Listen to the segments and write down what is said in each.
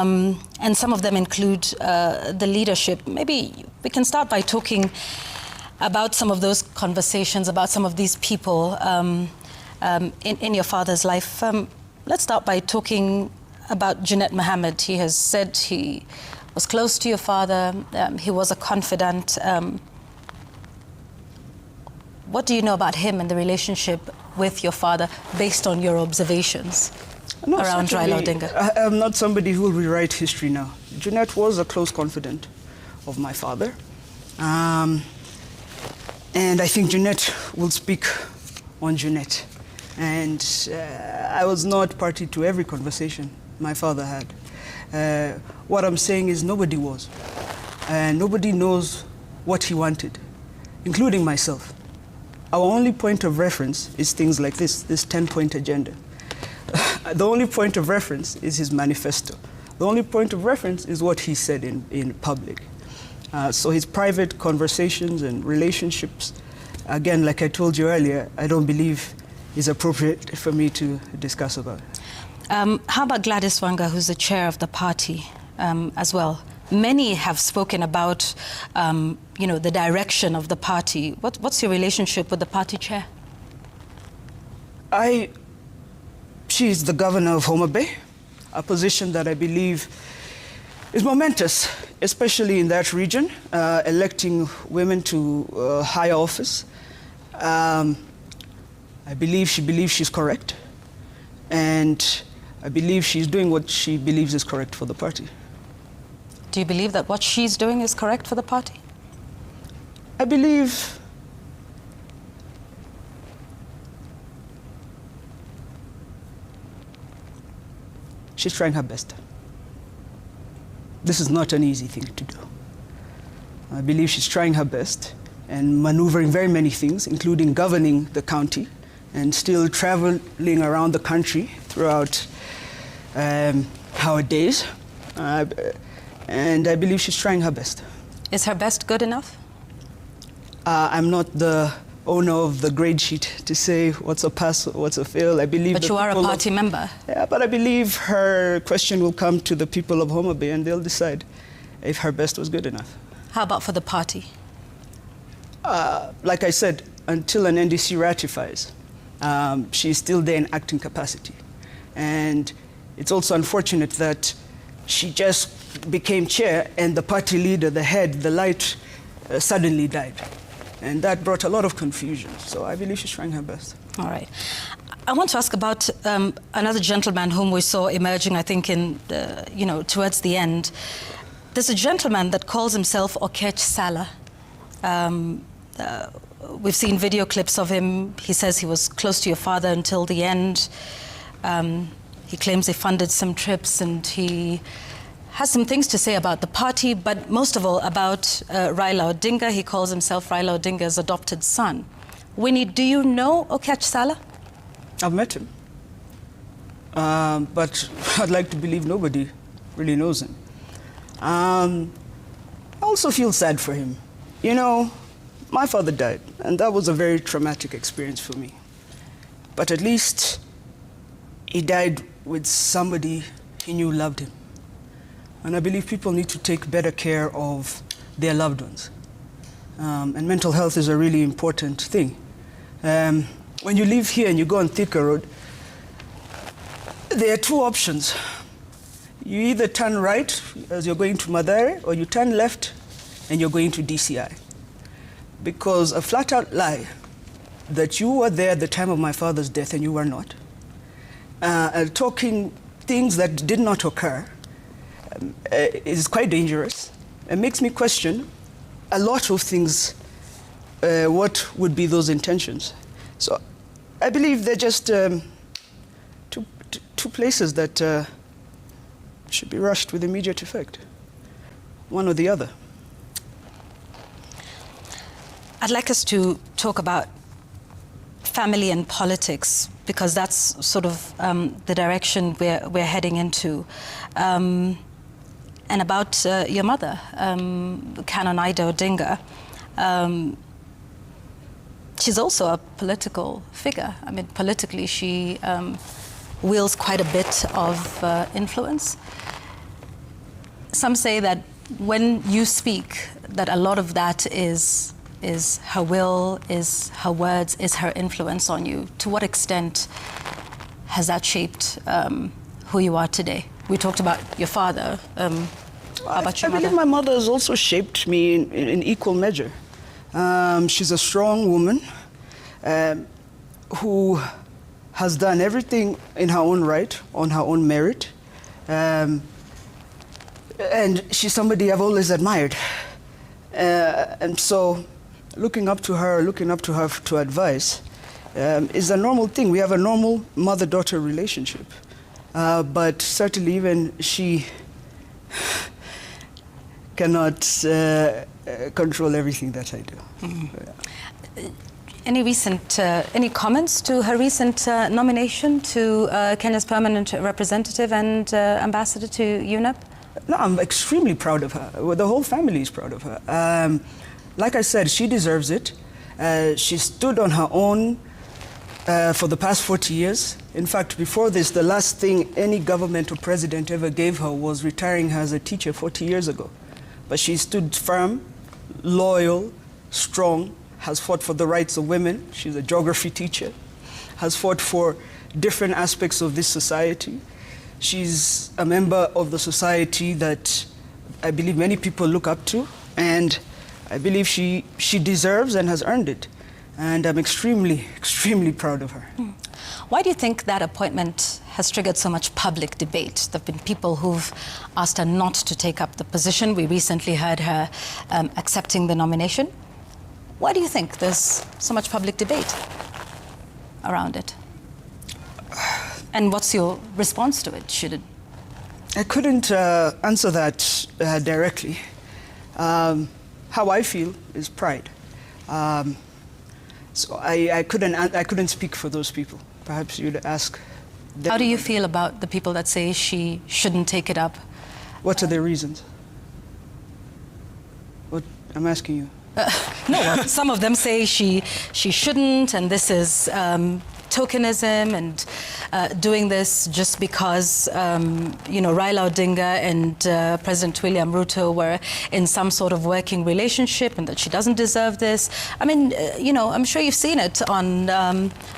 And some of them include the leadership. Maybe we can start by talking about some of those conversations, about some of these people in your father's life. Let's start by talking about Junet Mohammed. He has said he was close to your father, he was a confidant. What do you know about him and the relationship with your father based on your observations around Raila Odinga? I am not somebody who will rewrite history now. Junet was a close confidant of my father. And I think Junet will speak on Junet. And I was not party to every conversation my father had. What I'm saying is nobody was. Nobody knows what he wanted, including myself. Our only point of reference is things like this 10-point agenda. The only point of reference is his manifesto. The only point of reference is what he said in public. So his private conversations and relationships, again, like I told you earlier, I don't believe is appropriate for me to discuss about. How about Gladys Wanga, who's the chair of the party as well? Many have spoken about, you know, the direction of the party. What's your relationship with the party chair? She's the governor of Homa Bay, a position that I believe is momentous, especially in that region, electing women to higher office. I believe she believes she's correct, and I believe she's doing what she believes is correct for the party. Do you believe that what she's doing is correct for the party? I believe she's trying her best. This is not an easy thing to do. I believe she's trying her best and maneuvering very many things, including governing the county and still traveling around the country throughout our days. And I believe she's trying her best. Is her best good enough? I'm not the owner of the grade sheet to say what's a pass, what's a fail. I believe. But you are a party member. Yeah, but I believe her question will come to the people of Homa Bay and they'll decide if her best was good enough. How about for the party? Like I said, until an NDC ratifies, she's still there in acting capacity. And it's also unfortunate that she just became chair and the party leader, the head, the light, suddenly died. And that brought a lot of confusion. So I believe she's trying her best. All right. I want to ask about another gentleman whom we saw emerging, I think, in you know, towards the end. There's a gentleman that calls himself Oketch Salah. We've seen video clips of him. He says he was close to your father until the end. He claims he funded some trips, and he has some things to say about the party, but most of all about Raila Odinga. He calls himself Raila Odinga's adopted son. Winnie, do you know Oketch Salah? I've met him. But I'd like to believe nobody really knows him. I also feel sad for him. You know, my father died, and that was a very traumatic experience for me. But at least he died with somebody he knew loved him. And I believe people need to take better care of their loved ones. And mental health is a really important thing. When you live here and you go on Thika Road, there are two options. You either turn right as you're going to Mathare, or you turn left and you're going to DCI. Because a flat-out lie that you were there at the time of my father's death and you were not, talking things that did not occur, is quite dangerous. It makes me question a lot of things. What would be those intentions? So I believe they're just two places that should be rushed with immediate effect, one or the other. I'd like us to talk about family and politics, because that's sort of the direction we're heading into. And about your mother, Canon Ida Odinga. She's also a political figure. I mean, politically, she wields quite a bit of influence. some say that when you speak, that a lot of that is her will, is her words, is her influence on you. To what extent has that shaped who you are today? We talked about your father. How about your mother? I believe my mother has also shaped me in equal measure. She's a strong woman who has done everything in her own right, on her own merit. And she's somebody I've always admired. And so looking up to her to advise is a normal thing. We have a normal mother-daughter relationship. But certainly even she cannot control everything that I do. Mm-hmm. Any comments to her recent nomination to Kenya's permanent representative and ambassador to UNEP? No, I'm extremely proud of her. Well, the whole family is proud of her. Like I said, she deserves it. She stood on her own for the past 40 years. In fact, before this, the last thing any government or president ever gave her was retiring her as a teacher 40 years ago. But she stood firm, loyal, strong, has fought for the rights of women. She's a geography teacher, has fought for different aspects of this society. She's a member of the society that I believe many people look up to, and I believe she deserves and has earned it. And I'm extremely, extremely proud of her. Why do you think that appointment has triggered so much public debate? There have been people who've asked her not to take up the position. We recently heard her accepting the nomination. Why do you think there's so much public debate around it? And what's your response to it? Should it? I couldn't answer that directly. How I feel is pride. So I couldn't speak for those people. Perhaps you'd ask them. How do you feel about the people that say she shouldn't take it up? What are their reasons? What I'm asking you. No, some of them say she shouldn't, and this is tokenism, and doing this just because Raila Odinga and President William Ruto were in some sort of working relationship, and that she doesn't deserve this. I mean, I'm sure you've seen it on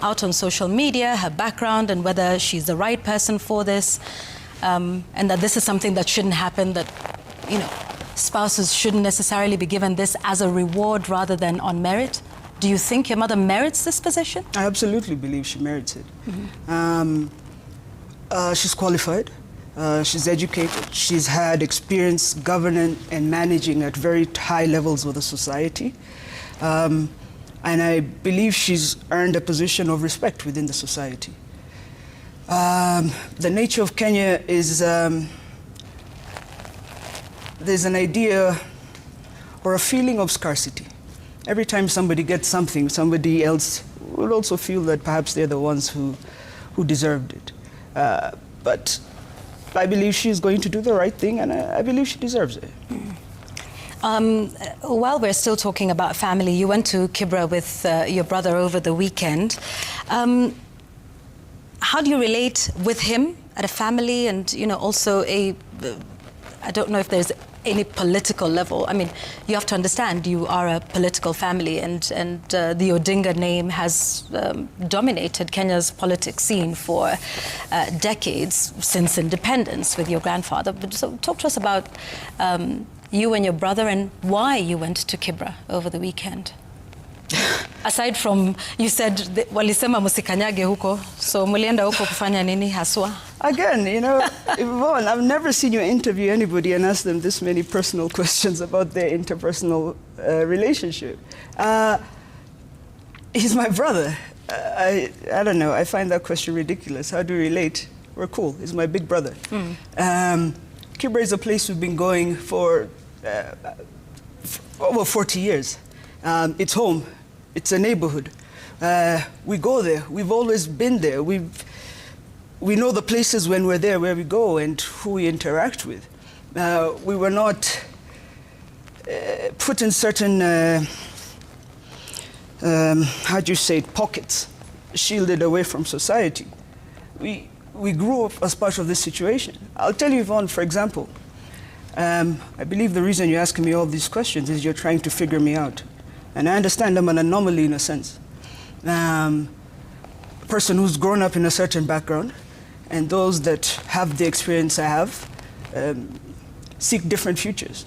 out on social media, her background and whether she's the right person for this, and that this is something that shouldn't happen. That spouses shouldn't necessarily be given this as a reward rather than on merit. Do you think your mother merits this position? I absolutely believe she merits it. Mm-hmm. She's qualified, she's educated, she's had experience governing and managing at very high levels with the society. And I believe she's earned a position of respect within the society. The nature of Kenya is, there's an idea or a feeling of scarcity. Every time somebody gets something, somebody else will also feel that perhaps they're the ones who deserved it. But I believe she's going to do the right thing, and I believe she deserves it. While we're still talking about family, you went to Kibra with your brother over the weekend. How do you relate with him at a family and, also I don't know if there's any political level. I mean, you have to understand you are a political family, and the Odinga name has dominated Kenya's politics scene for decades since independence with your grandfather. But so talk to us about you and your brother and why you went to Kibra over the weekend. Aside from, you said walisema musikanyage huko, so mulienda huko kufanya nini haswa? Again, Yvonne, I've never seen you interview anybody and ask them this many personal questions about their interpersonal relationship. He's my brother. I don't know, I find that question ridiculous. How do you relate? We're cool, he's my big brother. Kibra is a place we've been going for over 40 years. It's home. It's a neighborhood. We go there. We've always been there. We know the places when we're there, where we go and who we interact with. We were not put in certain, how do you say it, pockets, shielded away from society. We grew up as part of this situation. I'll tell you, Yvonne, for example, I believe the reason you're asking me all these questions is you're trying to figure me out. And I understand I'm an anomaly in a sense. A person who's grown up in a certain background, and those that have the experience I have seek different futures.